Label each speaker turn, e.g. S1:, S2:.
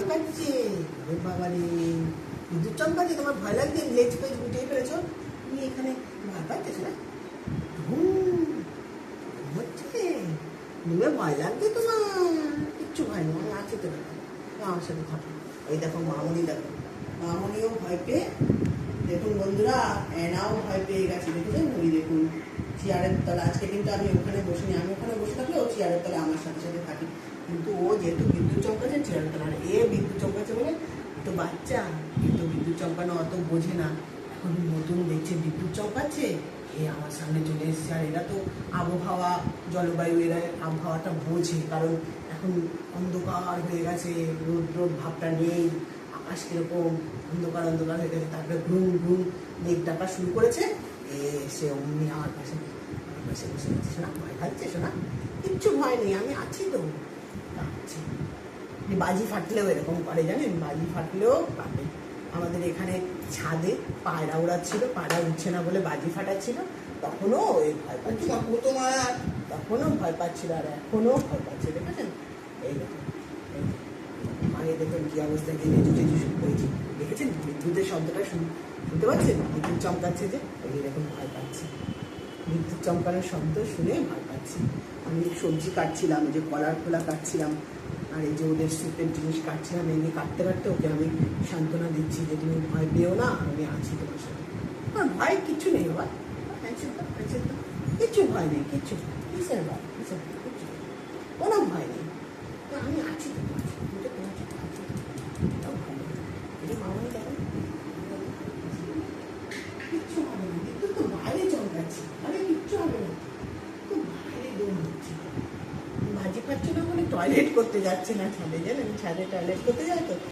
S1: চমকাচ্ছে। বাবা রে, বিদ্যুৎ চমকাচ্ছে, তোমার ভয় লাগছে? লেজ পেজ গুটিয়ে ফেলেছো, তুমি এখানে ভয় পাচ্ছ না? হচ্ছে তুমি ভয় লাগছে তোমার? কিচ্ছু ভয় নেই, আমি আছি তো, আমার সাথে থাকো। এই দেখো মামনি, দেখো মামনিও ভয় পেয়ে, দেখুন বন্ধুরা, এনাও ভয় পেয়ে গেছে, দেখেছেন? ওই দেখুন চেয়ারের তলা। আজকে কিন্তু আমি ওখানে বসিনি, আমি ওখানে বসে থাকলে ও চেয়ারের তলা আমার সাথে সাথে থাকি, কিন্তু ও যেহেতু বিদ্যুৎ চমকাচ্ছে চেয়ারের তলা, এ বিদ্যুৎ চমকাচ্ছে বলে তো বাচ্চা, কিন্তু বিদ্যুৎ চমকানো অত বোঝে না, এখন নতুন দেখছে বিদ্যুৎ চমকাচ্ছে, এ আমার সামনে চলে এসছে। আর এরা তো আবহাওয়া জলবায়ু, এরা আবহাওয়াটা বোঝে, কারণ এখন অন্ধকার হয়ে গেছে, রোদ রোদ ভাবটা নেই, আকাশ কিরকম অন্ধকার অন্ধকার হয়ে গেছে, তারপরে ঘুম ঘুম মেঘ ডাকা শুরু করেছে। সে অমনি আমার পাশে বসে বসে শোনা, ভয় খাচ্ছে শোনা? কিচ্ছু ভয় নেই, আমি আছি তো, আছি। বাজি ফাটলেও এরকম করে, জানেন? বাজি ফাটলেও পাবে। আমাদের এখানে ছাদে পায়রা উড়াচ্ছিল, পায়রা উঠছে না বলে বাজি ফাটাচ্ছিল, তখনও ওই ভয় পাচ্ছিল, তখনও ভয় পাচ্ছিল, আর এখনো ভয় পাচ্ছে। দেখেছেন? এই দেখুন, আগে দেখুন কি অবস্থা, জেনে জুটে শুরু করেছি। দেখেছেন বিদ্যুতের শব্দটা শুনতে পাচ্ছেন? বিদ্যুৎ চমকাচ্ছে যে, এই দেখুন ভয় পাচ্ছি, বিদ্যুৎ চমকানোর শব্দ শুনে ভয় পাচ্ছি। আমি সবজি কাটছিলাম, যে কলার খোলা কাটছিলাম, আর এই যে ওদের স্যুপের জিনিস কাটছিলাম, এমনি কাটতে কাটতে ওকে আমি সান্ত্বনা দিচ্ছি যে তুমি ভয় পেও না, আমি আছি তোমার সাথে। আমার ভয় কিচ্ছু নেই বাবা, কিচ্ছু ভয় নেই, কিচ্ছু কিসের ভয়, কিসের ভয়, কিচ্ছু কোনো ভয় নেই, আমি আছি তোমার সাথে, তোমার সাথে আছি। মামনি দেখো, কিচ্ছু হবে না, কিন্তু তো বাইরে চমকাচ্ছি, আরে কিচ্ছু হবে না, তো বাইরে দৌড় হচ্ছে। বাজি পাচ্ছে না বলে টয়লেট করতে যাচ্ছে না ছাদে, জানেন? ছাদে টয়লেট করতে যায় তো।